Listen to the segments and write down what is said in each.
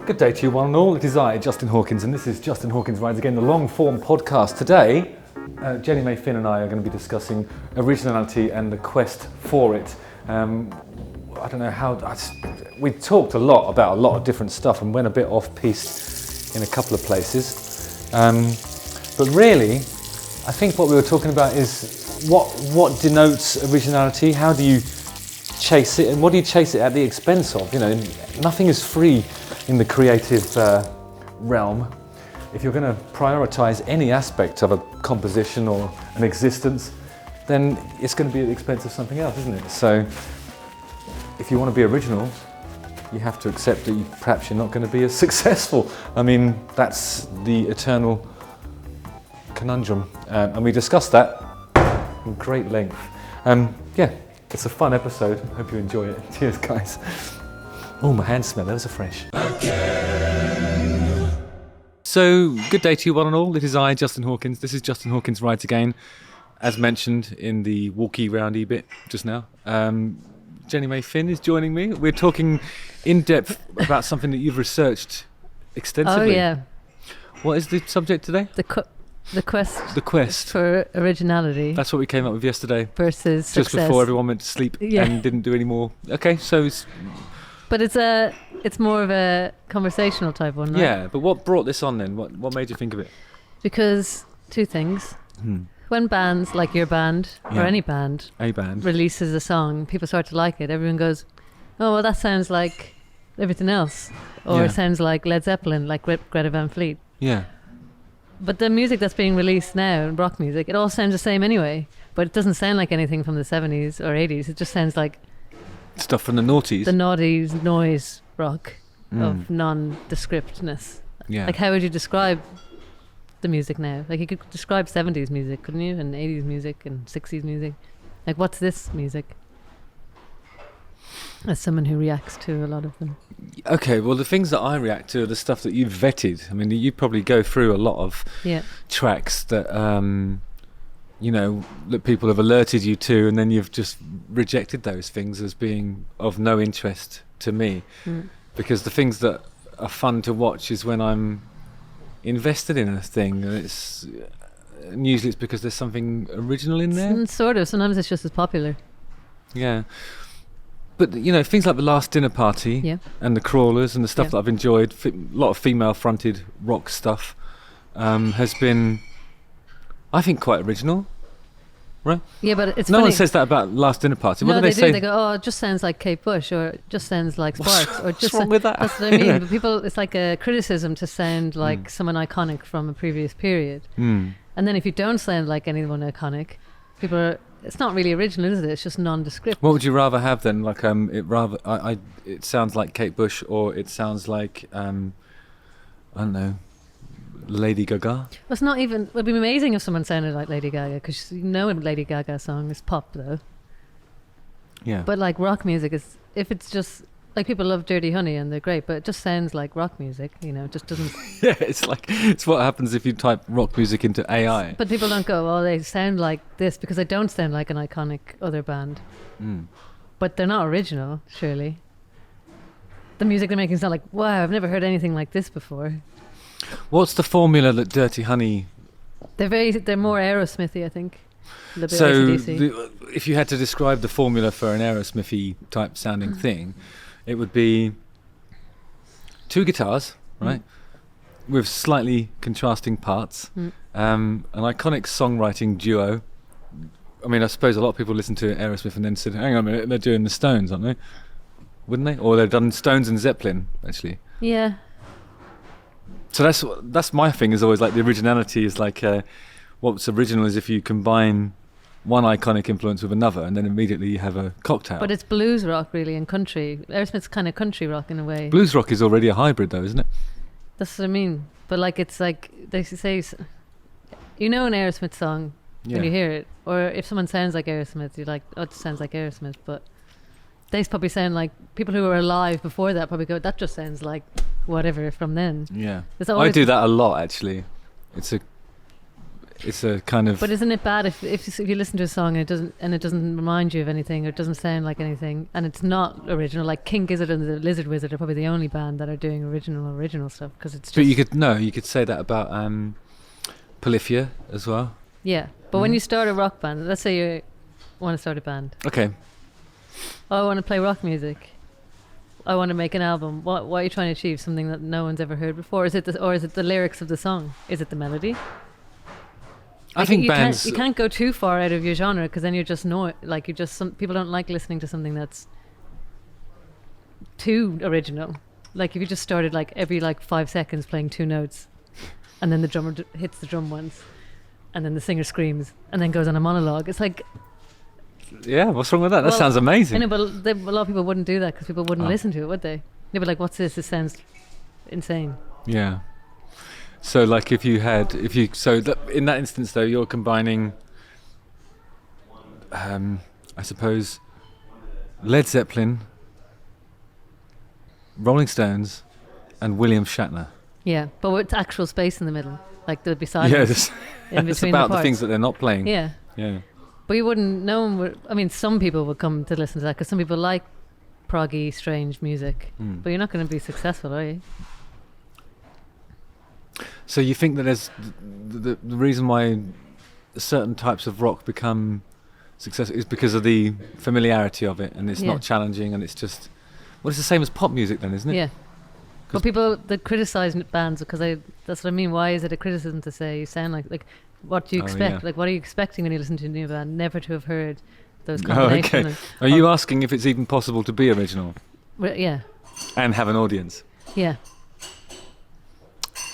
Good day to you one and all. It is I, Justin Hawkins, and this is Justin Hawkins Rides Again, the long-form podcast. Today, Jenny May Finn and I are going to be discussing originality and the quest for it. I don't know how... we talked a lot about a lot of different stuff and went a bit off-piste in a couple of places. But really, I think what we were talking about is what denotes originality, how do you chase it, and what do you chase it at the expense of? You know, nothing is free in the creative realm. If you're going to prioritise any aspect of a composition or an existence, then it's going to be at the expense of something else, isn't it? So if you want to be original, you have to accept that perhaps you're not going to be as successful. I mean, that's the eternal conundrum. And we discussed that in great length. Yeah, it's a fun episode. I hope you enjoy it. Cheers, guys. Oh, my hand smell, those are fresh. So, good day to you one and all. It is I, Justin Hawkins. This is Justin Hawkins Rides Again, as mentioned in the walkie roundy bit just now. Jenny May Finn is joining me. We're talking in depth about something that you've researched extensively. Oh, yeah. What is the subject today? The quest. The quest For originality. That's what we came up with yesterday. Versus just success. before everyone went to sleep and didn't do any more. Okay, so it's... But it's more of a conversational type one, right? Yeah, but what brought this on then? What made you think of it? Because two things. When bands, like your band, or any band, releases a song, people start to like it. Everyone goes, oh, well, that sounds like everything else. Or it sounds like Led Zeppelin, like Greta Van Fleet. Yeah. But the music that's being released now, rock music, it all sounds the same anyway. But it doesn't sound like anything from the 70s or 80s. It just sounds like... stuff from the noughties. The noughties noise rock of nondescriptness. Yeah. Like, how would you describe the music now? Like, you could describe 70s music, couldn't you? And 80s music and 60s music. Like, what's this music? As someone who reacts to a lot of them. Okay, well, the things that I react to are the stuff that you've vetted. I mean, you probably go through a lot of tracks that... you know, that people have alerted you to, and then you've just rejected those things as being of no interest to me. Because the things that are fun to watch is when I'm invested in a thing, and usually it's because there's something original in there. Sort of. Sometimes it's just as popular. Yeah. But, you know, things like The Last Dinner Party and The Crawlers and the stuff that I've enjoyed, a lot of female-fronted rock stuff, has been... I think quite original, right? Yeah, but it's no funny. one says that about Last Dinner Party. What no, do they say? They go, oh, it just sounds like Kate Bush, or it just sounds like Sparks, or just what's wrong with that? That's what I mean. But people, it's like a criticism to sound like someone iconic from a previous period. And then if you don't sound like anyone iconic, people are. It's not really original, is it? It's just nondescript. What would you rather have then? Like, it sounds like Kate Bush, or it sounds like, I don't know. Lady Gaga? Well, it's not even... It would be amazing if someone sounded like Lady Gaga, because you know a Lady Gaga song is pop, though. Yeah. But like rock music is... If it's just... Like, people love Dirty Honey and they're great, but it just sounds like rock music, you know, it just doesn't... Yeah, it's like... It's what happens if you type rock music into AI. But people don't go, oh, they sound like this, because they don't sound like an iconic other band. But they're not original, surely. The music they're making sound like, wow, I've never heard anything like this before. What's the formula that Dirty Honey... They're more Aerosmithy, I think. A little bit so if you had to describe the formula for an Aerosmithy type sounding thing, it would be two guitars, right, with slightly contrasting parts, an iconic songwriting duo. I mean, I suppose a lot of people listen to Aerosmith and then said, hang on a minute, they're doing the Stones, aren't they? Wouldn't they? Or they've done Stones and Zeppelin, actually. Yeah. So that's my thing, is always like the originality is like what's original is if you combine one iconic influence with another and then immediately you have a cocktail. But it's blues rock really and country. Aerosmith's kind of country rock in a way. Blues rock is already a hybrid though, isn't it? That's what I mean. But like it's like they say, you know, an Aerosmith song when you hear it, or if someone sounds like Aerosmith, you're like, oh, it sounds like Aerosmith. But they probably sound like people who were alive before that probably go, that just sounds like whatever from then. Yeah, I do that a lot actually. It's a it's a kind of. But isn't it bad if you listen to a song and it doesn't remind you of anything, or it doesn't sound like anything, and it's not original? Like King Gizzard and the Lizard Wizard are probably the only band that are doing original stuff, because it's just. But you could say that about Polyphia as well. Yeah, but when you start a rock band, let's say you want to start a band. Okay. I want to play rock music. I want to make an album. What are you trying to achieve? Something that no one's ever heard before? Is it the lyrics of the song? Is it the melody? I think bands. You can't go too far out of your genre, because then you just know it. Like some people don't like listening to something that's too original. Like if you just started like every 5 seconds playing 2 notes, and then the drummer hits the drum once, and then the singer screams, and then goes on a monologue. It's like. Yeah, what's wrong with that? That sounds amazing. I know, but a lot of people wouldn't do that, because people wouldn't listen to it, would they? They'd be like, "What's this? This sounds insane." Yeah. So, like, in that instance, though, you're combining, I suppose, Led Zeppelin, Rolling Stones, and William Shatner. Yeah, but with actual space in the middle, like there'd be silence in between it's about the the things that they're not playing. Yeah. Yeah. But you wouldn't. No one would. I mean, some people would come to listen to that, because some people like proggy, strange music. But you're not going to be successful, are you? So you think that there's the reason why certain types of rock become successful is because of the familiarity of it, and it's not challenging, and it's just. Well, it's the same as pop music, then, isn't it? Yeah. But people that criticise bands, because that's what I mean. Why is it a criticism to say you sound like? What do you expect? Yeah. Like, what are you expecting when you listen to a new band? Never to have heard those combinations. Oh, okay. Are you asking if it's even possible to be original? Well, yeah. And have an audience? Yeah.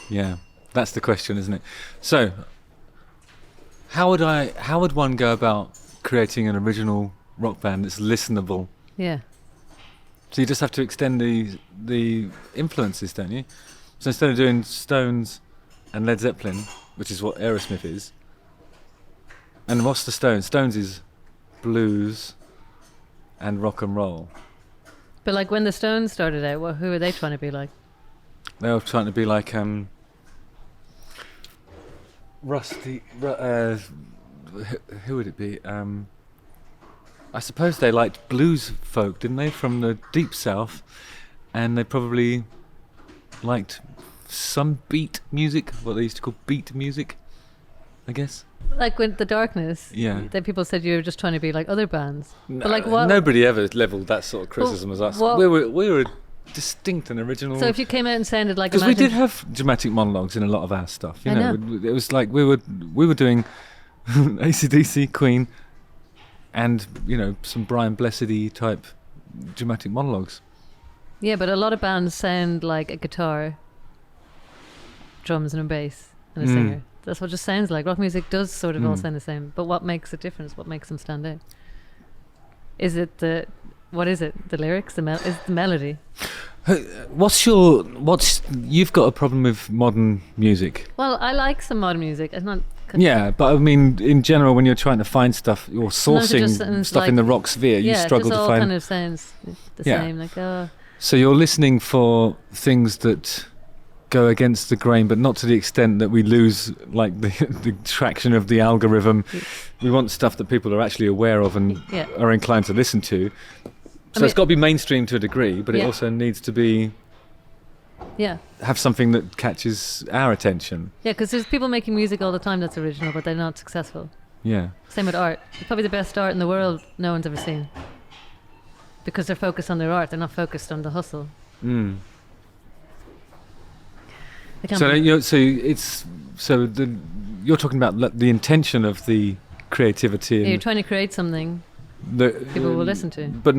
Yeah, that's the question, isn't it? So, how would one go about creating an original rock band that's listenable? Yeah. So you just have to extend the influences, don't you? So instead of doing Stones and Led Zeppelin, which is what Aerosmith is. And what's the Stones? Stones is blues and rock and roll. But like when the Stones started out, who were they trying to be like? They were trying to be like Rusty. Who would it be? I suppose they liked blues folk, didn't they, from the deep south, and they probably liked some beat music, what they used to call beat music, I guess. Like with The Darkness, that people said you were just trying to be like other bands. No, but like what? Nobody ever levelled that sort of criticism as us. We were distinct and original. So if you came out and sounded like, because we did have dramatic monologues in a lot of our stuff. You know, it was like we were doing AC/DC, Queen, and some Brian Blessedy type dramatic monologues. Yeah, but a lot of bands sound like a guitar, drums and a bass and a singer. That's what it just sounds like. Rock music does sort of all sound the same. But what makes it different? What makes them stand out? Is it the lyrics? Is it the melody? You've got a problem with modern music? Well, I like some modern music. It's not. Yeah, but I mean, in general, when you're trying to find stuff, you're sourcing stuff in the rock sphere. You struggle to find. Yeah, it just all kind of sounds the same. Like, So you're listening for things that go against the grain, but not to the extent that we lose like the traction of the algorithm. We want stuff that people are actually aware of and are inclined to listen to. So it's got to be mainstream to a degree, but it also needs to be have something that catches our attention. Yeah, because there's people making music all the time that's original, but they're not successful. Yeah. Same with art. It's probably the best art in the world no one's ever seen. Because they're focused on their art, they're not focused on the hustle. You're talking about the intention of the creativity. You're trying to create something that people will listen to, but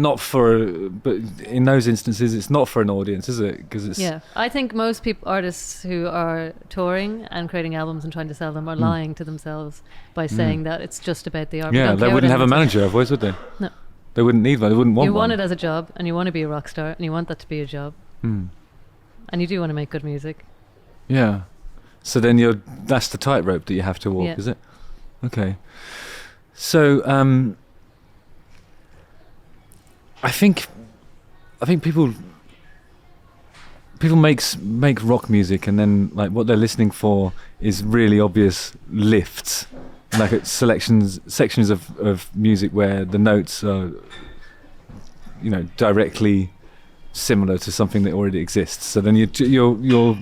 but in those instances, it's not for an audience, is it? Because it's I think most artists who are touring and creating albums and trying to sell them are lying to themselves by saying that it's just about the art. Yeah, they wouldn't have a manager, otherwise, would they? No. They wouldn't need one. They wouldn't want one. You want it as a job, and you want to be a rock star, and you want that to be a job. And you do want to make good music. Yeah. So then that's the tightrope that you have to walk, is it? Okay. So I think people people make rock music, and then like what they're listening for is really obvious lifts, like it's sections of music where the notes are, directly similar to something that already exists. So then you're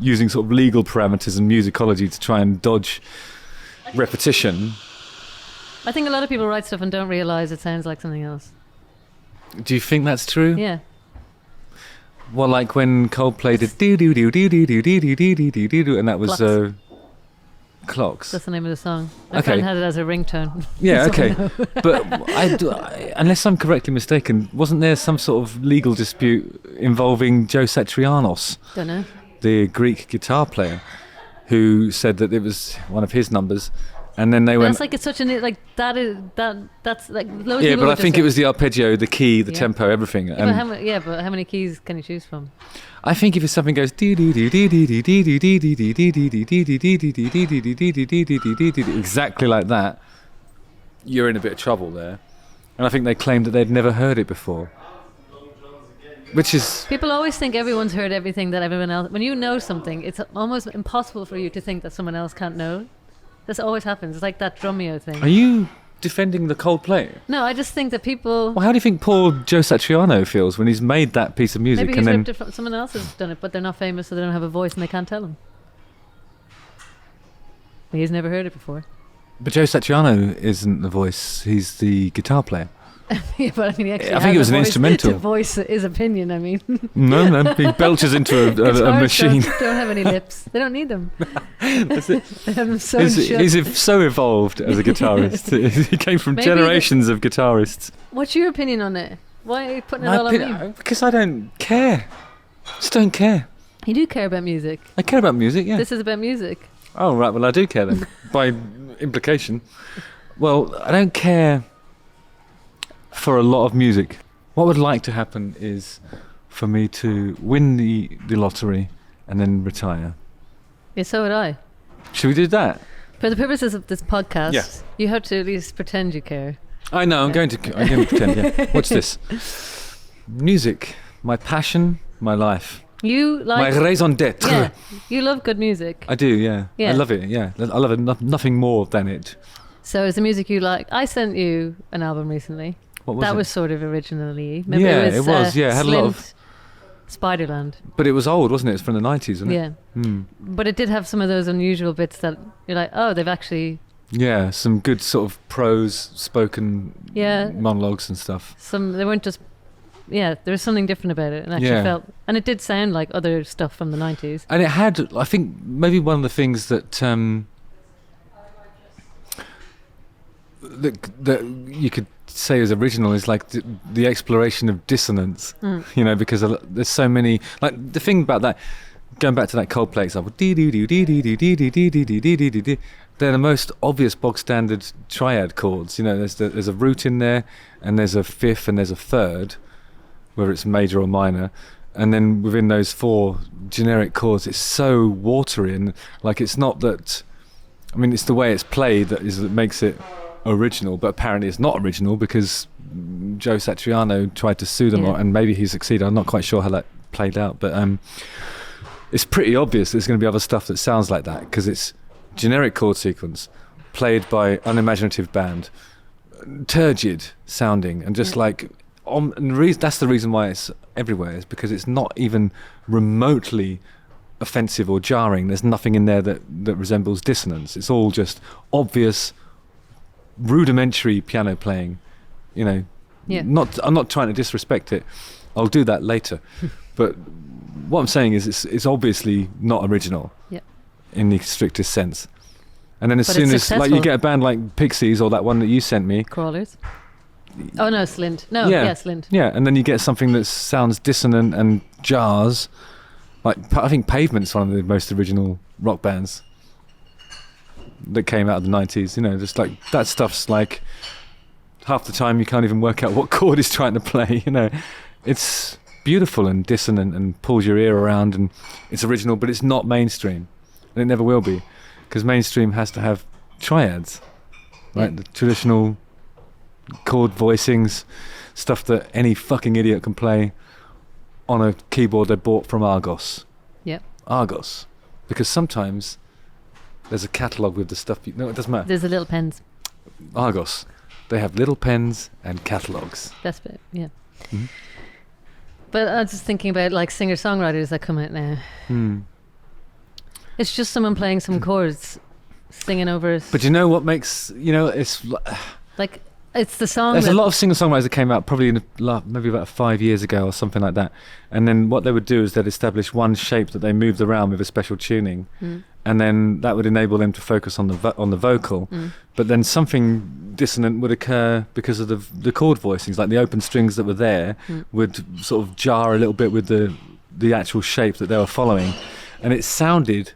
using sort of legal parameters and musicology to try and dodge repetition. I think a lot of people write stuff and don't realise it sounds like something else. Do you think that's true? Yeah. Well, like when Coldplay did do do do do do do do do do do do do, and that was Clocks. That's the name of the song. My friend had it as a ringtone. Yeah, okay. But unless I'm correctly mistaken, wasn't there some sort of legal dispute involving Joe Satrianos? Don't know. The Greek guitar player, who said that it was one of his numbers. And then they went. That's like it's such that's like loads of Yeah, people but I think it was the arpeggio, the key, the tempo, everything. But how many keys can you choose from? I think if something goes exactly like that, you're in a bit of trouble there. And I think they claimed that they'd never heard it before. Which is... People always think everyone's heard everything that everyone else... When you know something, it's almost impossible for you to think that someone else can't know. This always happens. It's like that Drumeo thing. Are you defending the Coldplay? No, I just think that people... Well, how do you think poor Joe Satriano feels when he's made that piece of music? Maybe he's ripped it from... Someone else has done it, but they're not famous, so they don't have a voice and they can't tell him. He's never heard it before. But Joe Satriano isn't the voice. He's the guitar player. Yeah, but I mean, I think it was an instrumental. To voice his opinion, I mean. No, he belches into a machine. Don't have any lips. They don't need them. That's it. They have them so He's so evolved as a guitarist. He came from generations of guitarists. What's your opinion on it? Why are you putting it all on me? Because I don't care. Just don't care. You do care about music. I care about music, yeah. This is about music. Oh, right, well, I do care then, by implication. Well, I don't care for a lot of music. What would like to happen is for me to win the lottery and then retire. Yeah, so would I. Should we do that? For the purposes of this podcast, you have to at least pretend you care. I know, I'm going to pretend, yeah. What's this? Music, my passion, my life. You like... My raison d'etre. Yeah, you love good music. I do, yeah. I love it, yeah. I love it, nothing more than it. So is the music you like... I sent you an album recently. What was it? That was sort of originally. Remember it was. It had a lot of... Spiderland. But it was old, wasn't it? It's from the 90s, wasn't it? Yeah. But it did have some of those unusual bits that you're like, oh, they've actually... Yeah, some good sort of prose spoken monologues and stuff. They weren't just... Yeah, there was something different about it, and actually felt... And it did sound like other stuff from the 90s. And it had, I think, maybe one of the things that... that you could say is original is like the exploration of dissonance, because there's so many, like the thing about that, going back to that Coldplay example, they're the most obvious bog standard triad chords. There's a root in there, and there's a fifth, and there's a third, whether it's major or minor, and then within those four generic chords, it's so watery, and like it's not that. I mean, it's the way it's played that makes it original, but apparently it's not original because Joe Satriano tried to sue them, and maybe he succeeded. I'm not quite sure how that played out, but it's pretty obvious there's going to be other stuff that sounds like that because it's generic chord sequence played by unimaginative band, turgid sounding, and just like that's the reason why it's everywhere, is because it's not even remotely offensive or jarring. There's nothing in there that resembles dissonance. It's all just obvious rudimentary piano playing, I'm not trying to disrespect it. I'll do that later. But what I'm saying is it's obviously not original in the strictest sense. And then as soon as like you get a band like Pixies or that one that you sent me, Crawlers. Oh no, Slint. No, Slint. Yeah, and then you get something that sounds dissonant and jars. Like I think Pavement's one of the most original rock bands that came out of the 90s, just like that stuff's like half the time you can't even work out what chord he's trying to play. It's beautiful and dissonant and pulls your ear around, and it's original, but it's not mainstream, and it never will be, because mainstream has to have triads, right? The traditional chord voicings, stuff that any fucking idiot can play, on a keyboard they bought from Argos. Yep. Argos. Because sometimes there's a catalogue with the stuff. No, it doesn't matter. There's the little pens. Argos. They have little pens and catalogues. Best bit, yeah. Mm-hmm. But I was just thinking about like singer-songwriters that come out now. It's just someone playing some chords, singing over it. But you know what makes, it's... like, it's the song. There's a lot of singer-songwriters that came out probably maybe about 5 years ago or something like that. And then what they would do is they'd establish one shape that they moved around with a special tuning. And then that would enable them to focus on the vocal. But then something dissonant would occur because of the chord voicings, like the open strings that were there would sort of jar a little bit with the actual shape that they were following. And it sounded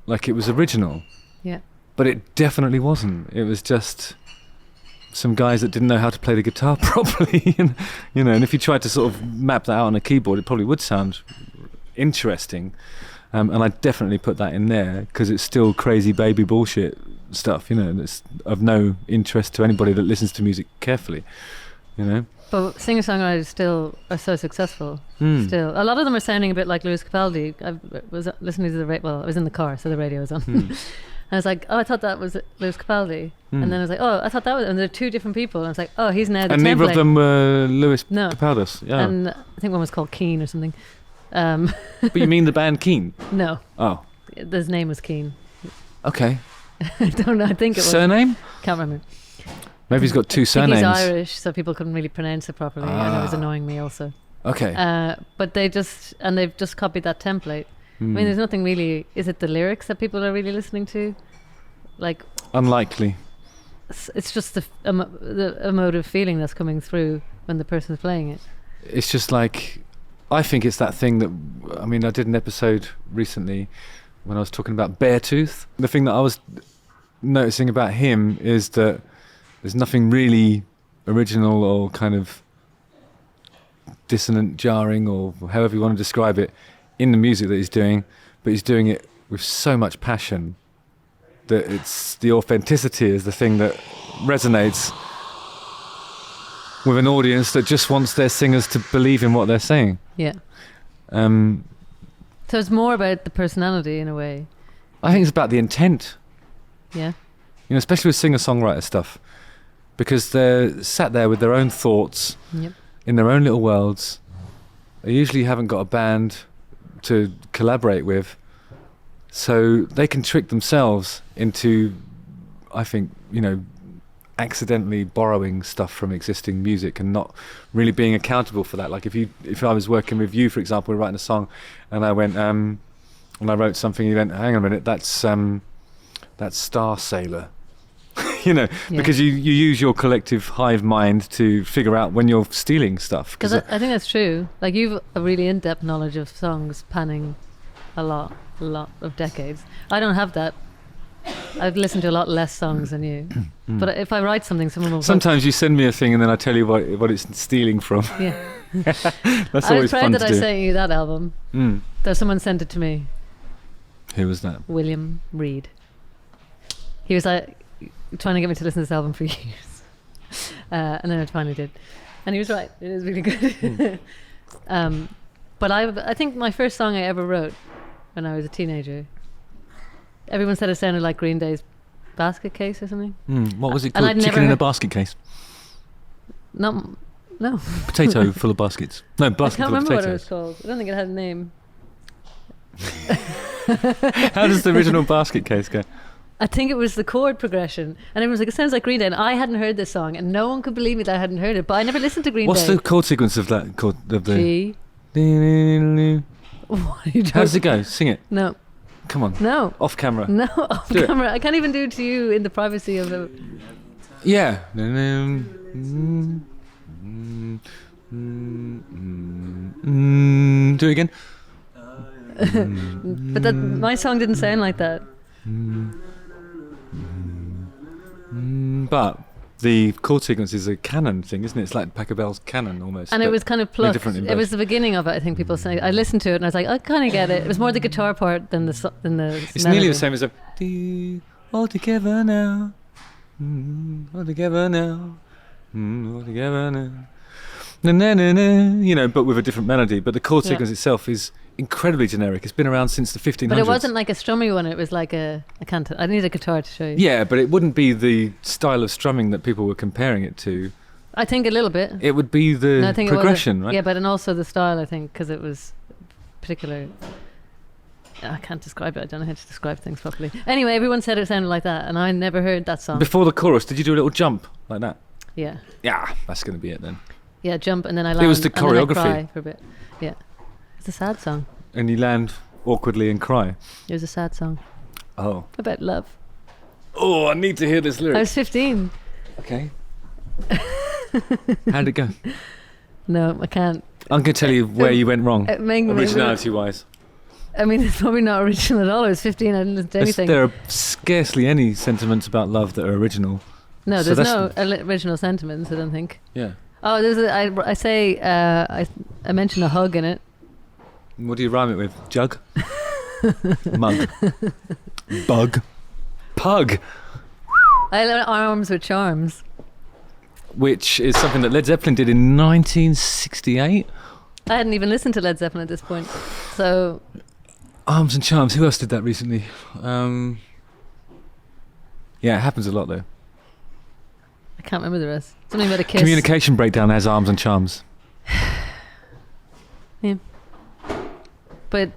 like it was original. Yeah. But it definitely wasn't. It was just some guys that didn't know how to play the guitar properly. And if you tried to sort of map that out on a keyboard, it probably would sound interesting. And I definitely put that in there because it's still crazy baby bullshit stuff, that's of no interest to anybody that listens to music carefully, But singer-songwriters still are so successful. Still, a lot of them are sounding a bit like Lewis Capaldi. I was listening to I was in the car, so the radio was on. And I was like, oh, I thought that was Lewis Capaldi. And then I was like, oh, I thought that was... And they're two different people. And I was like, oh, he's now the template. And neither of them were Lewis Capaldi. Yeah. And I think one was called Keane or something. But you mean the band Keane? No. Oh. His name was Keane. Okay. I don't know. I think it was... Surname? Can't remember. Maybe he's got two surnames. He's Irish, so people couldn't really pronounce it properly, and it was annoying me also. Okay. But they've just copied that template. I mean, there's nothing really... Is it the lyrics that people are really listening to? Like... Unlikely. It's just the emotive feeling that's coming through when the person's playing it. It's just like... I think it's that thing that... I mean, I did an episode recently when I was talking about Beartooth. The thing that I was noticing about him is that there's nothing really original or kind of dissonant, jarring, or however you want to describe it, in the music that he's doing, but he's doing it with so much passion that it's the authenticity is the thing that resonates with an audience that just wants their singers to believe in what they're saying. Yeah. So it's more about the personality in a way. I think it's about the intent. Yeah. Especially with singer-songwriter stuff. Because they're sat there with their own thoughts, in their own little worlds. They usually haven't got a band to collaborate with. So they can trick themselves into, I think, accidentally borrowing stuff from existing music and not really being accountable for that. Like if I was working with you, for example, writing a song, and I went, and I wrote something, you went, hang on a minute, that's Star Sailor. Because you use your collective hive mind to figure out when you're stealing stuff. Because I think that's true. Like, you've a really in-depth knowledge of songs panning a lot of decades. I don't have that. I've listened to a lot less songs than you. But if I write something, someone will... Sometimes you send me a thing and then I tell you what it's stealing from. Yeah. That's always fun to do. I was proud that I sent you that album. That someone sent it to me. Who was that? William Reed. He was like... trying to get me to listen to this album for years, and then I finally did, and he was right. It is really good. But I think my first song I ever wrote when I was a teenager, everyone said it sounded like Green Day's Basket Case or something. What was it called? Chicken in a Basket Case? No. Potato full of baskets. No, basket full of potatoes. I can't remember what it was called. I don't think it had a name. How does the original Basket Case go? I think it was the chord progression, and everyone was like, it sounds like Green Day, and I hadn't heard this song, and no one could believe me that I hadn't heard it, but I never listened to Green What's Day. What's the chord sequence of that? G. What are you doing? How does it go? Sing it. No. Come on. No. Off camera. No, off camera. I can't even do it to you in the privacy of the... Yeah. Do it again. But my song didn't sound like that. But the chord sequence is a canon thing, isn't it? It's like Pachelbel's canon almost. And it was kind of plucked. It was the beginning of it, I think people say. I listened to it and I was like, I kind of get it. It was more the guitar part than the It's melody. Nearly the same as a all together now, all together now, all together now. na na na na, you know, but with a different melody. But the chord Yeah. sequence itself is incredibly generic. It's been around since the 1500s. But it wasn't like a strummy one. It was like I need a guitar to show you. Yeah, but it wouldn't be the style of strumming that people were comparing it to. I think a little bit. It would be the No, I think progression, right? Yeah, but and also the style, I think, because it was particular. I can't describe it. I don't know how to describe things properly. Anyway, everyone said it sounded like that, and I never heard that song. Before the chorus, did you do a little jump like that? Yeah. Yeah, that's going to be it then. Yeah, jump, and then I land. It was the and then I choreography. cry for a bit. Yeah. It's a sad song. And you land awkwardly and cry. It was a sad song. Oh. About love. Oh, I need to hear this lyric. I was 15. Okay. How'd it go? No, I can't. I'm going to tell you where you went wrong, originality-wise. I mean, it's probably not original at all. I was 15. I didn't listen to anything. There are scarcely any sentiments about love that are original. No, So there's that's- no original sentiments, I don't think. Yeah. Oh, I mentioned a hug in it. What do you rhyme it with? Jug? Mug? Bug? Pug? I love arms with charms. Which is something that Led Zeppelin did in 1968. I hadn't even listened to Led Zeppelin at this point. So, Arms and Charms. Who else did that recently? Yeah, it happens a lot though. I can't remember the rest. Something about a kiss. Communication Breakdown has Arms and Charms. Yeah. But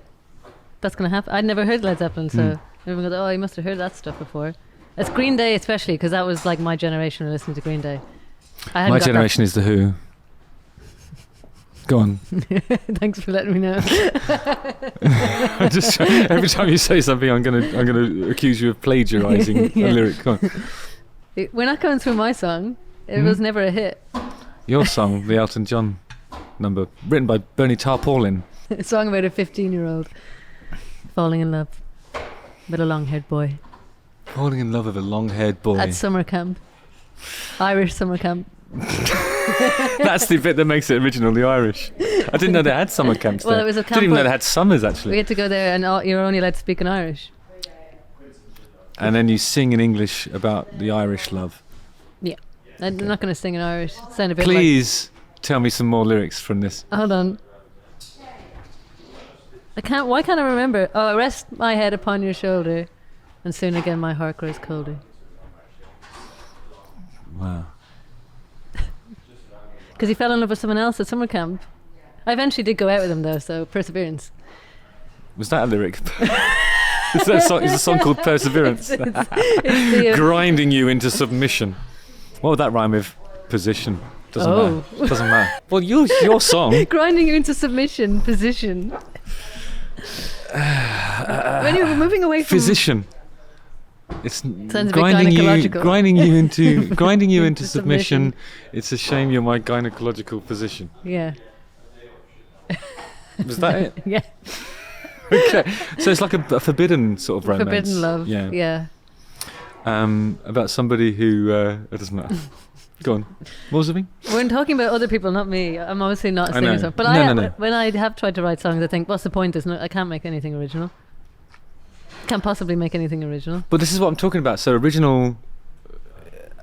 that's going to happen. I'd never heard Led Zeppelin, so everyone goes, oh, you must have heard that stuff before. It's Green Day especially, because that was like my generation of listening to Green Day. My generation is The Who. Go on. Thanks for letting me know. Just every time you say something, I'm gonna accuse you of plagiarising Yeah. a lyric. Go on. We're not going through my song. It was never a hit. Your song, the Elton John number, written by Bernie Tarpaulin. A song about a 15-year-old falling in love with a long-haired boy Falling in love with a long-haired boy. at summer camp. Irish summer camp. That's the bit that makes it original, the Irish. I didn't know they had summer camps there. Well, it was a I camp didn't even know where they had summers, we actually. had to go there, and you're only allowed to speak in Irish. And then you sing in English about the Irish love. Yeah. I'm not going to sing in Irish. Sound a bit like... Please tell me some more lyrics from this. Hold on. Why can't I remember? Oh, I rest my head upon your shoulder, and soon again my heart grows colder. Wow. Because he fell in love with someone else at summer camp. I eventually did go out with him though, so perseverance. Was that a lyric? Is a song called Perseverance? It's the, Grinding you into submission. What would that rhyme with? Position. Doesn't matter. Doesn't matter. Well, your song. grinding you into submission position. When you're moving away from Physician. It's Sounds a bit grinding gynecological. grinding you into Into submission. submission. It's a shame you're my gynecological physician. Yeah. Was that it? Yeah. Okay. So it's like a forbidden sort of romance. Forbidden love. Yeah. Yeah. About somebody who it doesn't matter. Go on. What was it mean? We're talking about other people, not me. I'm obviously not I singing know. songs. But No. when I have tried to write songs, I think, what's the point? I can't make anything original. Can't possibly make anything original. But this is what I'm talking about. So original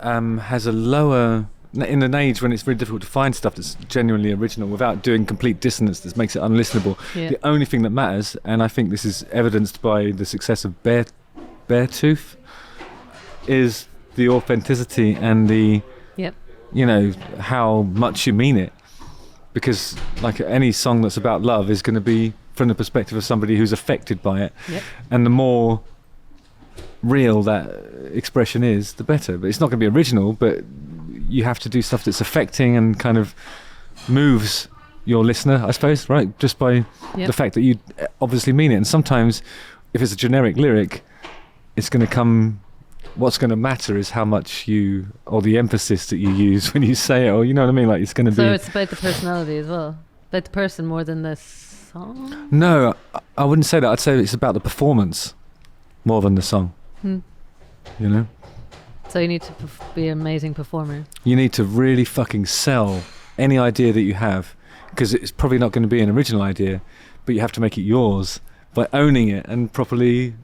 has a lower, in an age when it's very difficult to find stuff that's genuinely original without doing complete dissonance that makes it unlistenable. Yeah. The only thing that matters, and I think this is evidenced by the success of Beartooth, is the authenticity and the, Yep. you know, how much you mean it. Because like any song that's about love is going to be from the perspective of somebody who's affected by it. Yep. And the more real that expression is, the better. But it's not going to be original, but you have to do stuff that's affecting and kind of moves your listener, I suppose, right? Just by the fact that you obviously mean it. And sometimes if it's a generic lyric, it's going to come, what's going to matter is how much you, or the emphasis that you use when you say it, or you know what I mean? Like it's going to be... So it's about the personality as well. About the person more than the song? No, I wouldn't say that. I'd say it's about the performance more than the song. You know? So you need to be an amazing performer. You need to really fucking sell any idea that you have, because it's probably not going to be an original idea, but you have to make it yours by owning it and properly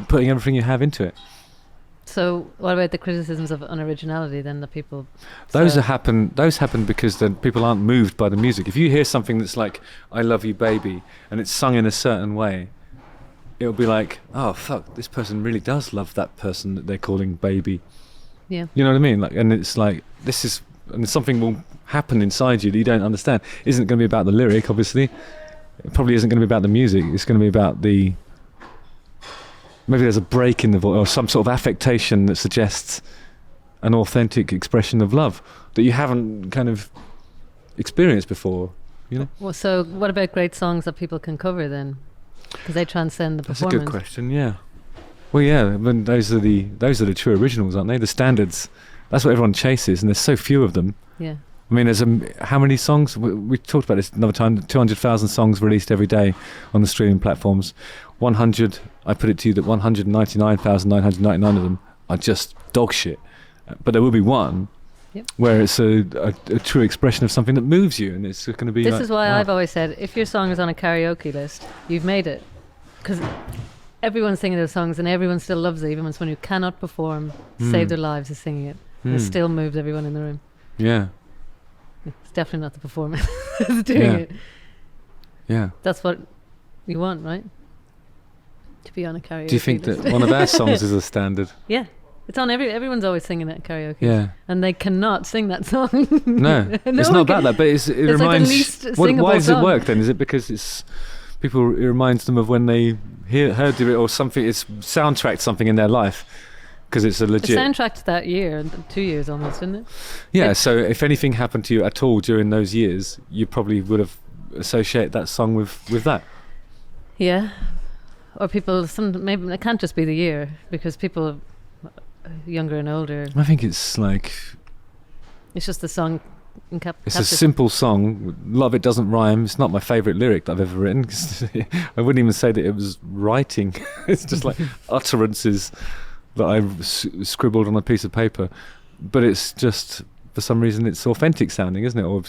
putting everything you have into it. So what about the criticisms of unoriginality then that people... Those happen because then people aren't moved by the music. If you hear something that's like, I love you, baby, and it's sung in a certain way, it'll be like, oh, fuck, this person really does love that person that they're calling baby. Yeah. You know what I mean? Like, and it's like, and something will happen inside you that you don't understand. It isn't going to be about the lyric, obviously. It probably isn't going to be about the music. It's going to be about maybe there's a break in the voice or some sort of affectation that suggests an authentic expression of love that you haven't kind of experienced before, you know? Well, so what about great songs that people can cover then? Because they transcend the performance. That's a good question, yeah. Well, yeah, I mean, those are the true originals, aren't they? The standards. That's what everyone chases, and there's so few of them. Yeah. I mean, there's how many songs? We talked about this another time. 200,000 songs released every day on the streaming platforms. 100. I put it to you that 199,999 of them are just dog shit. But there will be one where it's a true expression of something that moves you, and it's going to be. This is why I've always said, if your song is on a karaoke list, you've made it, because everyone's singing those songs and everyone still loves it. Even when someone who cannot perform, save their lives, is singing it. It still moves everyone in the room. Yeah. It's definitely not the performer that's doing it. Yeah. That's what you want, right? To be on a karaoke. Do you think list. that one of our songs is a standard? Yeah. It's on everyone's always singing it at karaoke. Yeah. And they cannot sing that song. No it's not about that, but it reminds... like the least singable why does song. It work then? Is it because it reminds them of when they heard it or something, it's soundtracked something in their life? Because it's a legit... It soundtracked that year, 2 years almost, didn't it? Yeah, so if anything happened to you at all during those years, you probably would have associated that song with that. Yeah. Or people, maybe it can't just be the year, because people younger and older... I think it's like... It's just the song... It's a simple song. Love it doesn't rhyme. It's not my favourite lyric that I've ever written. I wouldn't even say that it was writing. It's just like utterances that I scribbled on a piece of paper, but it's just, for some reason, it's authentic sounding, isn't it? Or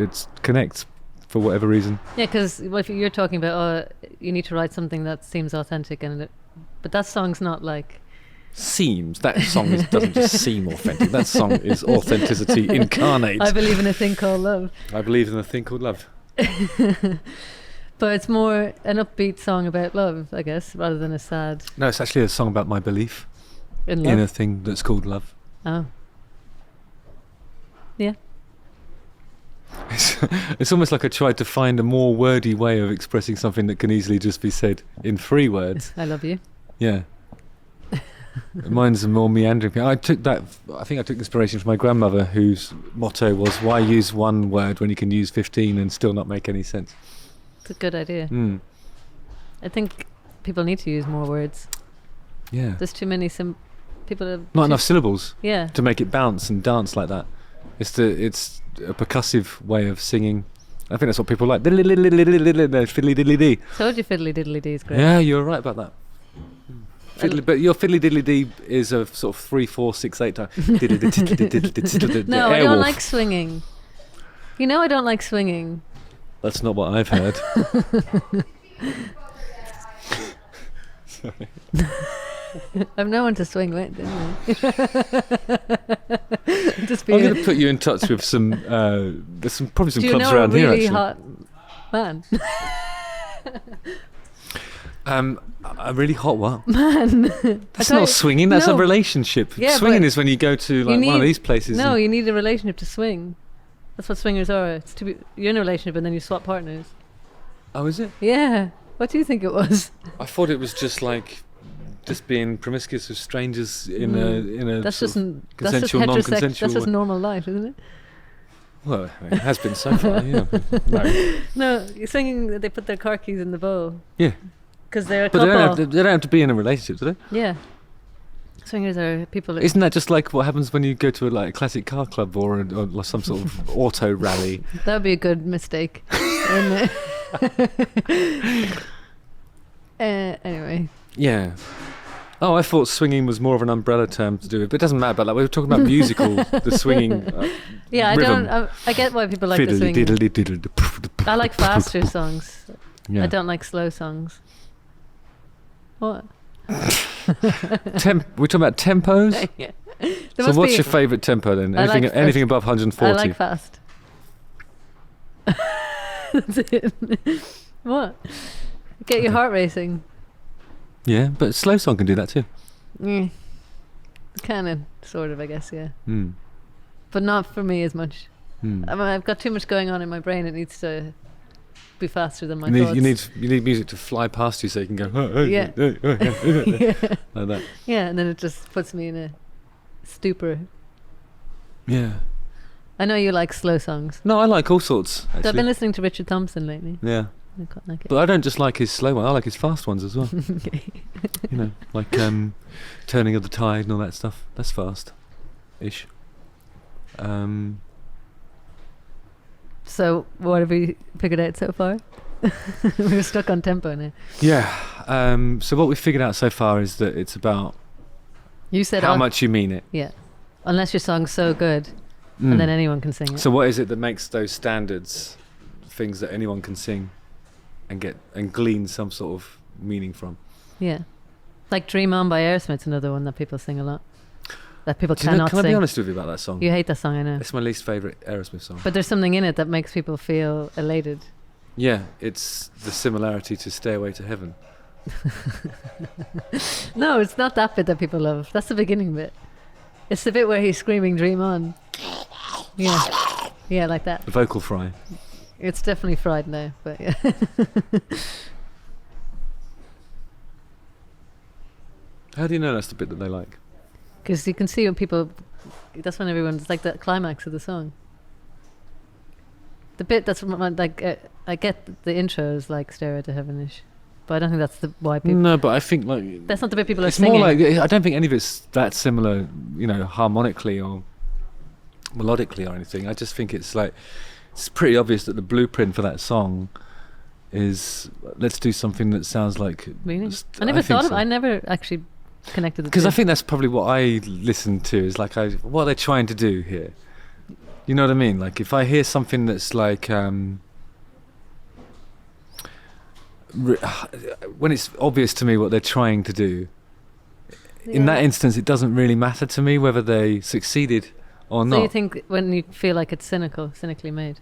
it connects for whatever reason. Yeah, because if you're talking about, you need to write something that seems authentic, but that song's not like... Seems. That song doesn't just seem authentic. That song is authenticity incarnate. I believe in a thing called love. I believe in a thing called love. But it's more an upbeat song about love, I guess, rather than a sad... No, it's actually a song about my belief. In love? In a thing that's called love. Oh. Yeah. It's almost like I tried to find a more wordy way of expressing something that can easily just be said in 3 words. I love you. Yeah. Mine's a more meandering thing. I think I took inspiration from my grandmother, whose motto was, why use one word when you can use 15 and still not make any sense? It's a good idea. I think people need to use more words. Yeah. There's too many people have not enough syllables. Yeah. To make it bounce and dance like that. It's a percussive way of singing. I think that's what people like. Fiddly diddly dee. Told you fiddly diddly dee is great. Yeah, you're right about that. But your fiddly diddly dee is a sort of 3, 4, 6, 8 time. No, I don't like swinging. You know I don't like swinging. That's not what I've heard. Sorry. I've no one to swing with, didn't I? Just I'm going to put you in touch with some. There's probably some clubs around here. Do you actually. know a really hot man? A really hot what? Man. That's not swinging. That's a relationship. Yeah, swinging is when you go to like one of these places. No, you need a relationship to swing. That's what swingers are. It's you're in a relationship and then you swap partners. Oh, is it? Yeah. What do you think it was? I thought it was just like being promiscuous with strangers in a that's just consensual, non-consensual. That's just normal life, isn't it? Well, it has been so far. Yeah. No, swinging. They put their car keys in the bowl. Yeah. Because they're a but couple. they don't have to be in a relationship, do they? Yeah. Swingers are people. Isn't that just like what happens when you go to a classic car club or some sort of auto rally? That would be a good mistake, wouldn't it? Anyway. Yeah. Oh, I thought swinging was more of an umbrella term to do it, but it doesn't matter about that. We were talking about musical, the swinging. Yeah, rhythm. I get why people like the swinging. I like faster songs. Yeah. I don't like slow songs. What? We're talking about tempos. Yeah. So what's your favourite tempo then? Anything above 140? I like fast. That's it. What? Get your heart racing. Yeah, but a slow song can do that too. Kind of, sort of, I guess, yeah. Mm. But not for me as much. Mm. I mean, I've got too much going on in my brain. It needs to be faster than my thoughts. You need music to fly past you so you can go. Yeah. Like that. Yeah, and then it just puts me in a stupor. Yeah. I know you like slow songs. No, I like all sorts. Actually. So I've been listening to Richard Thompson lately. Yeah. I quite like it. But I don't just like his slow one. I like his fast ones as well. Okay. You know, like Turning of the Tide and all that stuff. That's fast-ish. So what have we figured out so far? We're stuck on tempo now. Yeah. So what we've figured out so far is that it's about You said how much you mean it. Yeah. Unless your song's so good, and then anyone can sing it. So what is it that makes those standards things that anyone can sing and glean some sort of meaning from? Yeah. Like Dream On by Aerosmith's another one that people sing a lot. That people cannot sing. Can I be honest with you about that song? You hate that song, I know. It's my least favourite Aerosmith song. But there's something in it that makes people feel elated. Yeah, it's the similarity to Stairway to Heaven. No, it's not that bit that people love. That's the beginning bit. It's the bit where he's screaming Dream On. Yeah. Yeah, like that. The vocal fry. It's definitely fried now, but yeah. How do you know that's the bit that they like? Because you can see when people... That's when everyone's... like the climax of the song. The bit that's like... I get the intro is like Stairway to Heaven-ish. But I don't think that's why people... No, but I think like... That's not the bit people are it's singing. More like... I don't think any of it's that similar, you know, harmonically or melodically or anything. I just think it's like... It's pretty obvious that the blueprint for that song is... Let's do something that sounds like... Really? I never thought of... I never actually connected the two. Because I think that's probably what I listen to, is like, what are they trying to do here? You know what I mean? Like, if I hear something that's like... when it's obvious to me what they're trying to do, in that instance, it doesn't really matter to me whether they succeeded or not. So you think when you feel like it's cynically made?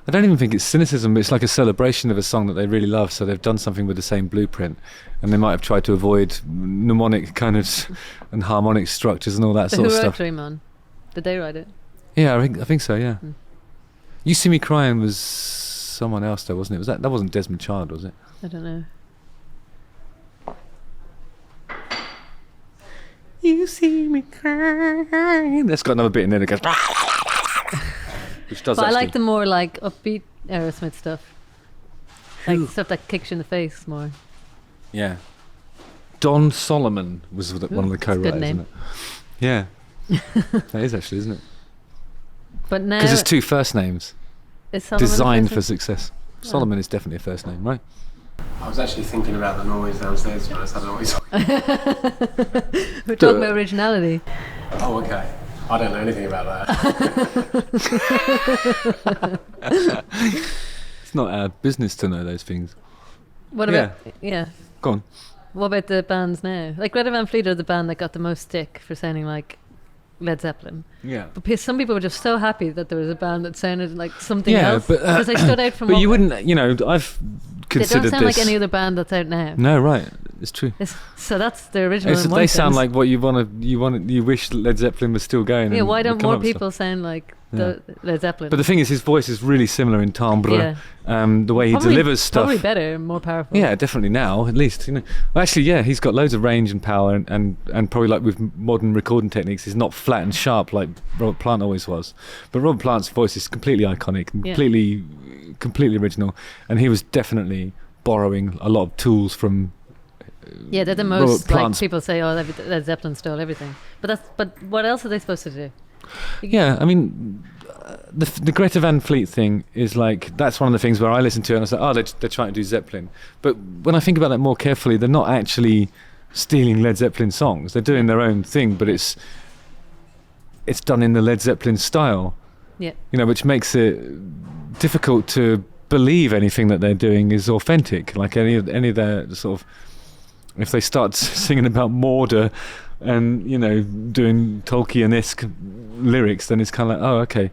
I don't even think it's cynicism, but it's like a celebration of a song that they really love, so they've done something with the same blueprint, and they might have tried to avoid mnemonic kind of and harmonic structures and all that sort of Who stuff. wrote Dream On? Did they write it? Yeah, I think so, yeah. You See Me Crying was someone else though, wasn't it? That wasn't Desmond Child, was it? I don't know. You see me crying. That's got another bit in there that goes... which does But actually... I like the more like upbeat Aerosmith stuff. Like stuff that kicks you in the face more. Yeah. Don Solomon was one of the co-writers, good name. isn't it? Yeah. That is actually, isn't it? But now... Because there's two first names. Is Solomon Designed a for first success. Solomon is definitely a first name, right? I was actually thinking about the noise downstairs, to be honest. I don't know what name? We're talking about originality. Oh, okay. I don't know anything about that. It's not our business to know those things. What about... Yeah. Go on. What about the bands now? Like Greta Van Fleet are the band that got the most stick for sounding like Led Zeppelin. Yeah. But some people were just so happy that there was a band that sounded like something else. But, because they stood out from... But you wouldn't... You know, I've they considered this... don't sound like any other band that's out now. No, right. It's true. So that's the original. They sound like what you wish Led Zeppelin was still going. Yeah, why don't more people people sound like the Led Zeppelin? But the thing is, his voice is really similar in timbre. The way he delivers stuff. Probably better, more powerful. Yeah, definitely now, at least. You know, well, actually, yeah, he's got loads of range and power, and probably like with modern recording techniques, he's not flat and sharp like Robert Plant always was. But Robert Plant's voice is completely iconic, and completely original, and he was definitely borrowing a lot of tools from. Yeah, they're the most like people say. Oh, Led Zeppelin stole everything. But what else are they supposed to do? Yeah, I mean, the Greta Van Fleet thing is like, that's one of the things where I listen to it and I say, oh, they're trying to do Zeppelin. But when I think about that more carefully, they're not actually stealing Led Zeppelin songs. They're doing their own thing, but it's done in the Led Zeppelin style. Yeah. You know, which makes it difficult to believe anything that they're doing is authentic. Like any of their sort of If they start singing about Mordor and, you know, doing Tolkien-esque lyrics, then it's kind of like, oh, okay,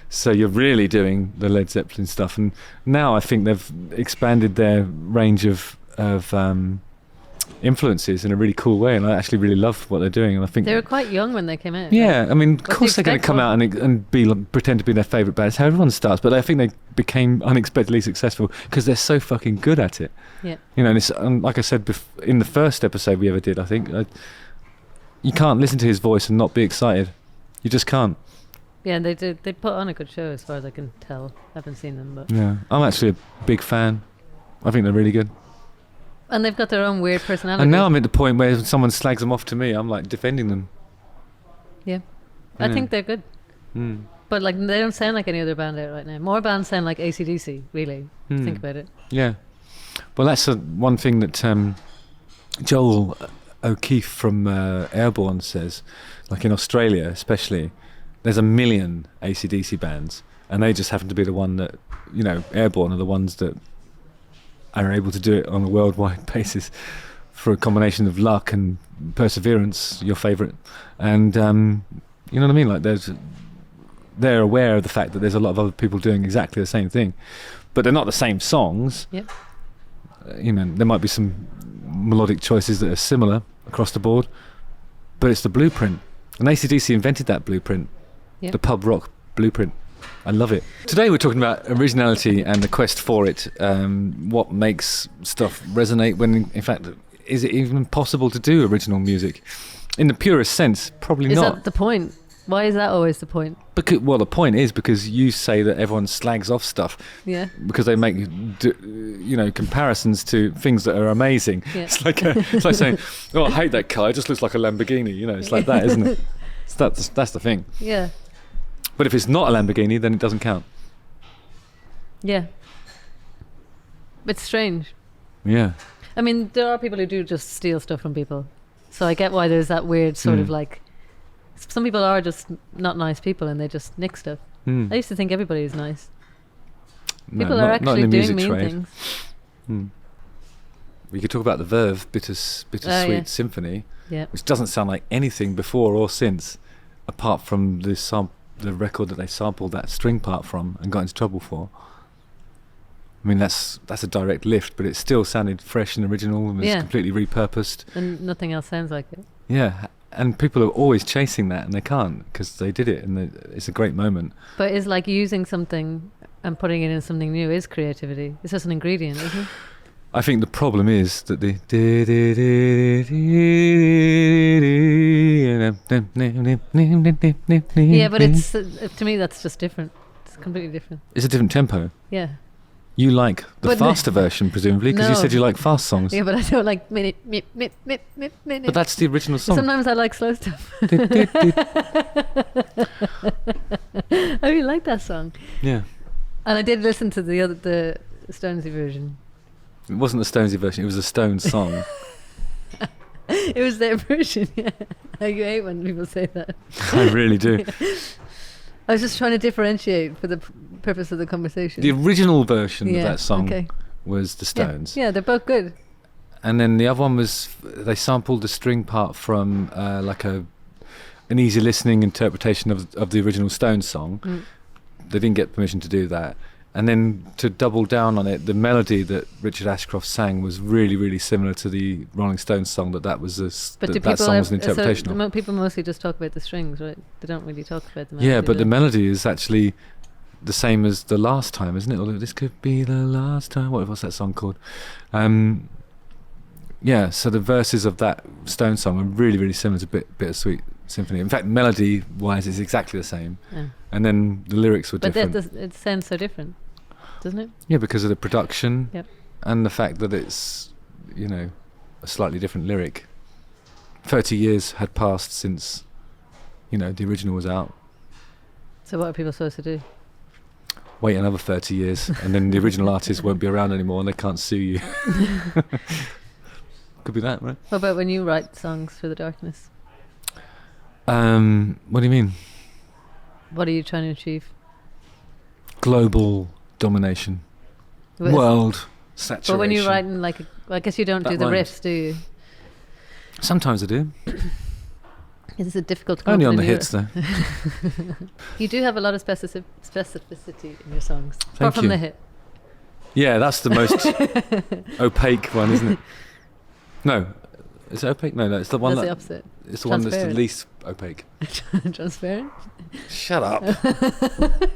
so you're really doing the Led Zeppelin stuff. And now I think they've expanded their range of influences in a really cool way, and I actually really love what they're doing. And I think they were quite young when they came out. Yeah, I mean, of What do course you they're going to come out and pretend to be their favourite band. It's how everyone starts, but I think they became unexpectedly successful because they're so fucking good at it. Yeah. You know, and it's, like I said in the first episode we ever did, I think, you can't listen to his voice and not be excited. You just can't. Yeah, and they put on a good show as far as I can tell. I haven't seen them, but Yeah, I'm actually a big fan. I think they're really good. and they've got their own weird personality. And now I'm at the point where if someone slags them off to me, I'm like defending them. Yeah. I think they're good. Mm. But like they don't sound like any other band out right now. More bands sound like AC/DC, really. If you think about it. Yeah. Well, that's one thing that Joel O'Keefe from Airborne says. Like in Australia, especially, there's a million AC/DC bands, and they just happen to be the one that, you know, Airborne are the ones that are able to do it on a worldwide basis for a combination of luck and perseverance, your favourite. And you know what I mean? Like they're aware of the fact that there's a lot of other people doing exactly the same thing, but they're not the same songs. Yep. You know, there might be some melodic choices that are similar across the board, but it's the blueprint. And AC/DC invented that blueprint, Yep. the pub rock blueprint. I love it. Today we're talking about originality and the quest for it. What makes stuff resonate when, in fact, is it even possible to do original music? In the purest sense, probably Is not. that the point? Why is that always the point? Well, the point is because you say that everyone slags off stuff Yeah. because they make, you know, comparisons to things that are amazing. Yeah. It's like saying, "Oh, I hate that car. It just looks like a Lamborghini." You know, it's like that, isn't it? So that's the thing. Yeah. But if it's not a Lamborghini, then it doesn't count. Yeah. It's strange. Yeah. I mean, there are people who do just steal stuff from people. So I get why there's that weird sort of like... Some people are just not nice people and they just nick stuff. I used to think everybody is nice. No, People not- are not in actually the doing music mean trade. things. We could talk about the Verve Bittersweet yeah. Symphony, Yeah. which doesn't sound like anything before or since, apart from the record that they sampled that string part from and got into trouble for. I mean, that's a direct lift, but it still sounded fresh and original and was Yeah. completely repurposed. And nothing else sounds like it. Yeah, and people are always chasing that, and they can't because they did it, and it's a great moment. But it's like using something and putting it in something new is creativity. It's just an ingredient, isn't it? I think the problem is that the Yeah, but it's to me that's just different. It's completely different. It's a different tempo. Yeah. You like the But faster version, presumably, because you No. said you like fast songs. Yeah, but I don't like minute. But that's the original song. Sometimes I like slow stuff. I really like that song. Yeah. And I did listen to the Stonesy version. It wasn't the Stonesy version, it was a Stones song. It was their version, yeah. I hate when people say that. I really do. I was just trying to differentiate for the purpose of the conversation. The original version of Yeah, that song okay. was the Stones. Yeah, they're both good. And then the other one was, they sampled the string part from like an easy listening interpretation of the original Stones song. They didn't get permission to do that. And then to double down on it, the melody that Richard Ashcroft sang was really, really similar to the Rolling Stones song. That was But do that people song was an so interpretation of. people mostly just talk about the strings, right? They don't really talk about the melody. Yeah, but do the they? melody is actually the same as the last time, isn't it? Although this could be the last time. What's that song called? Yeah, so the verses of that Stone song are really, really similar to Bittersweet Symphony. In fact, melody-wise, it's exactly the same. Yeah. And then the lyrics were But different. it sounds so different, doesn't it? Yeah, because of the production Yep. and the fact that it's, you know, a slightly different lyric. 30 years had passed since, you know, the original was out. So what are people supposed to do? Wait another 30 years and then the original artist won't be around anymore and they can't sue you. Could be that, right? What about when you write songs for the darkness? What do you mean? What are you trying to achieve? Global domination. With- World saturation. But when you're writing I guess you don't That do the rhymes. riffs, do you? Sometimes I do. This is a difficult. To Only on the in your- hits, though. You do have a lot of specificity in your songs, apart Thank from you. the hit. Yeah, that's the most opaque one, isn't it? No, is it opaque? No, it's the one That's the that. opposite. It's the one that's the Transparent. least opaque. Transparent. Shut up.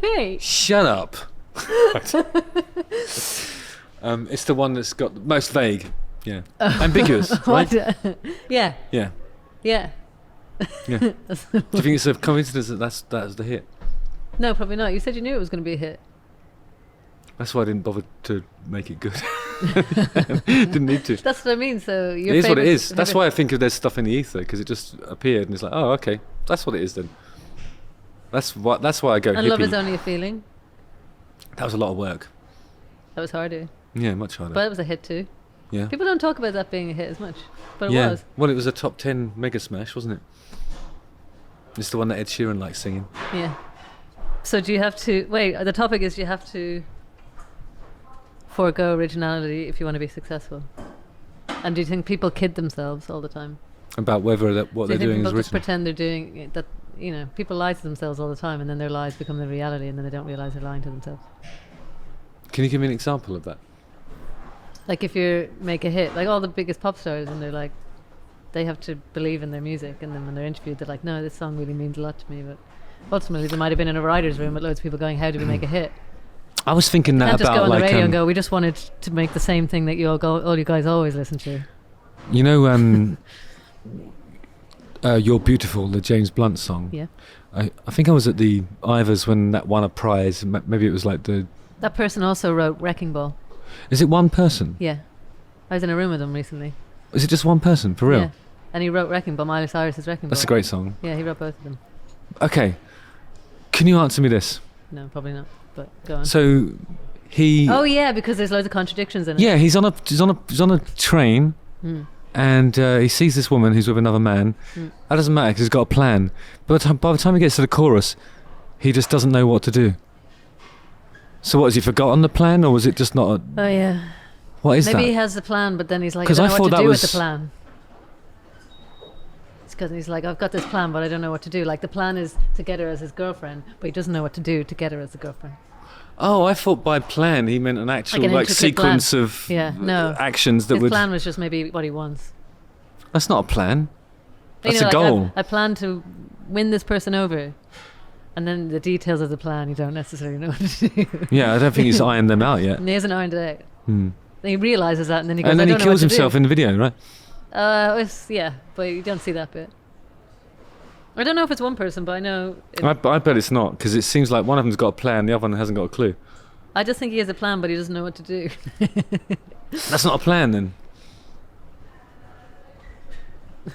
Hey. Shut up. It's the one that's got the most vague. Yeah. Ambiguous, right? What? Yeah. Yeah. Yeah. Yeah. Do you think it's a coincidence that that's the hit? No, probably not. You said you knew it was going to be a hit. That's why I didn't bother to make it good. Didn't need to. That's what I mean. So It your is what it favourites is. have That's it- why I think of there's stuff in the ether, because it just appeared and it's like, oh, okay, that's what it is then. That's why I go And hippie. love is only a feeling. That was a lot of work. That was harder, Yeah, much harder. but it was a hit too. Yeah. People don't talk about that being a hit as much, but it Yeah. was. Well, it was a top 10 mega smash, wasn't it? It's the one that Ed Sheeran likes singing. Yeah. So do you have to wait? The topic is, do you have to forego originality if you want to be successful? And do you think people kid themselves all the time? About whether what Do you they're think doing people is just original. pretend they're doing it, that? You know, people lie to themselves all the time, and then their lies become the reality, and then they don't realize they're lying to themselves. Can you give me an example of that? Like if you make a hit, like all the biggest pop stars, and they're like, they have to believe in their music, and then when they're interviewed, they're like, no, this song really means a lot to me, but ultimately they might have been in a writer's room with loads of people going, how do we make a hit? I was thinking You that can't just go about on the like radio and go, we just wanted to make the same thing that all you guys always listen to. you know You're Beautiful, the James Blunt song. Yeah. I think I was at the Ivors when that won a prize. Maybe it was like the. That person also wrote Wrecking Ball. Is it one person? Yeah. I was in a room with him recently. Is it just one person for real? Yeah. And he wrote Wrecking Ball, Miley Cyrus's Wrecking Ball. That's a great song. Yeah, he wrote both of them. Okay, can you answer me this? No, probably not. But go on. So he. Oh yeah, because there's loads of contradictions in it. Yeah, he's on a train. Mm. And he sees this woman who's with another man. That doesn't matter because he's got a plan. But by the time he gets to the chorus, he just doesn't know what to do. So what, has he forgotten the plan, or was it just not Oh yeah. What is Maybe that? he has the plan, but then he's like, I 'Cause don't I know thought what to that do with was- the plan. It's because he's like, I've got this plan, but I don't know what to do. Like the plan is to get her as his girlfriend, but he doesn't know what to do to get her as a girlfriend. Oh, I thought by plan he meant an actual Like an intricate sequence plan. of Yeah, no. actions that His would. plan was just maybe what he wants. That's not a plan. You That's know, a like, goal. I plan to win this person over, and then the details of the plan you don't necessarily know what to do. Yeah, I don't think he's ironed them out yet. And he hasn't ironed it out. Hmm. Then he realizes that, and then he goes, And then I he don't know kills what to himself do. in the video, right? Yeah, but you don't see that bit. I don't know if it's one person, but I know. I bet it's not, because it seems like one of them's got a plan, the other one hasn't got a clue. I just think he has a plan, but he doesn't know what to do. That's not a plan then.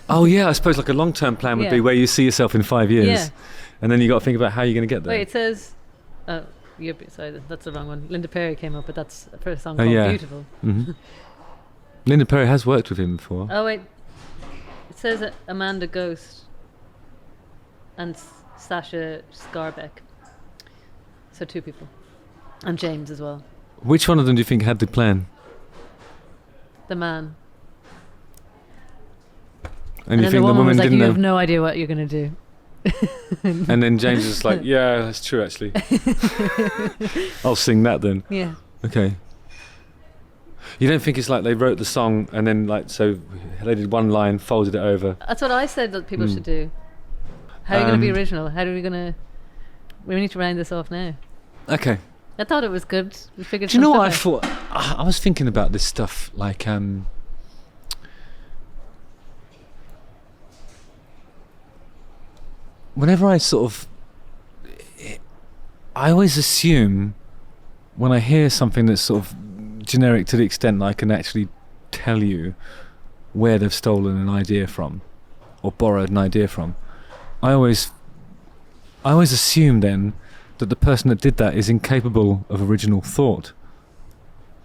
Oh yeah, I suppose like a long-term plan would Yeah. be where you see yourself in 5 years, Yeah. and then you got to think about how you're going to get there. Wait, it says. Oh, sorry, that's the wrong one. Linda Perry came up, but that's for a song Oh, called yeah. Beautiful. Hmm. Linda Perry has worked with him before. Oh wait, it says Amanda Ghost and Sasha Scarbeck. So 2 people, and James as well. Which one of them do you think had the plan? The man. And you then think the woman was like, didn't you know? have no idea what you're gonna do. And then James is like, yeah, that's true actually. I'll sing that then. Yeah. Okay. You don't think it's like they wrote the song and then like, so they did one line, folded it over. That's what I said that people should do. How are you going to be original? How are we going to... We need to round this off now. Okay. I thought it was good. We figured Do you know what I stuff thought? I was thinking about this stuff like, whenever I sort of... I always assume when I hear something that's sort of generic to the extent that I can actually tell you where they've stolen an idea from or borrowed an idea from, I always assume then that the person that did that is incapable of original thought.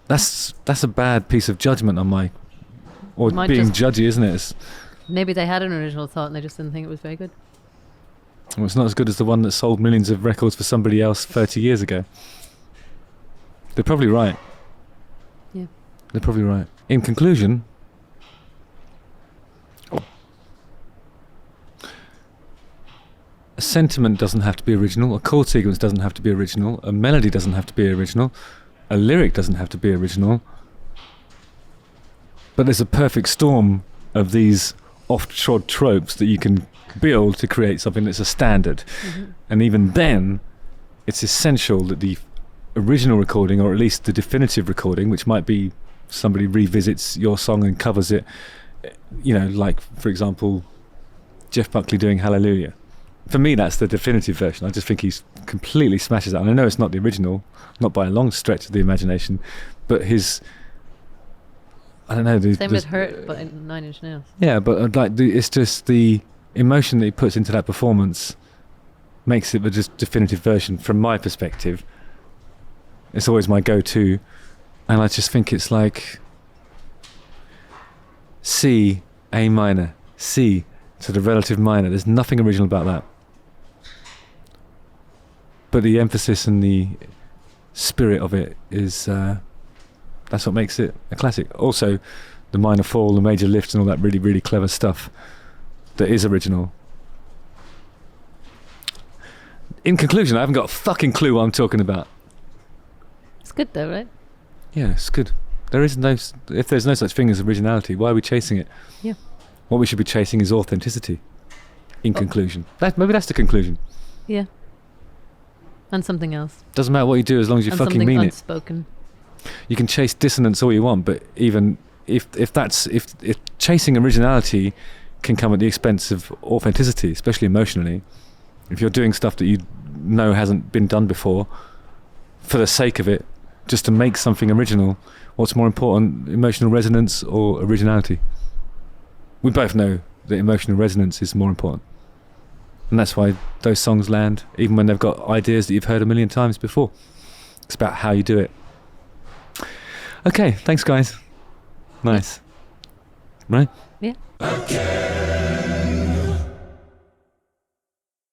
That's a bad piece of judgment on my, or Might being just- judgy, isn't it? Maybe they had an original thought and they just didn't think it was very good. Well, it's not as good as the one that sold millions of records for somebody else 30 years ago. They're probably right. Yeah. They're probably right. In conclusion, sentiment doesn't have to be original, a chord sequence doesn't have to be original, a melody doesn't have to be original, a lyric doesn't have to be original. But there's a perfect storm of these oft-trod tropes that you can build to create something that's a standard. Mm-hmm. And even then, it's essential that the original recording, or at least the definitive recording, which might be somebody revisits your song and covers it, like, for example, Jeff Buckley doing Hallelujah. For me, that's the definitive version. I just think he completely smashes that. And I know it's not the original, not by a long stretch of the imagination, but his... I don't know. Same with Hurt, but in 9 Inch Nails. Yeah, but it's just the emotion that he puts into that performance makes it the just definitive version from my perspective. It's always my go-to, and I just think it's like C, A minor, C to the relative minor. There's nothing original about that. But the emphasis and the spirit of it is... that's what makes it a classic. Also, the minor fall, the major lifts and all that really, really clever stuff that is original. In conclusion, I haven't got a fucking clue what I'm talking about. It's good though, right? Yeah, it's good. If there's no such thing as originality, why are we chasing it? Yeah. What we should be chasing is authenticity. In conclusion. Maybe that's the conclusion. Yeah. And something else. Doesn't matter what you do as long as you and fucking mean unspoken. it. You can chase dissonance all you want, but even if chasing originality can come at the expense of authenticity, especially emotionally, if you're doing stuff that you know hasn't been done before for the sake of it, just to make something original, what's more important, emotional resonance or originality? We both know that emotional resonance is more important, and that's why those songs land even when they've got ideas that you've heard a million times before. It's about how you do it. Okay, thanks guys. Nice. Right? Yeah.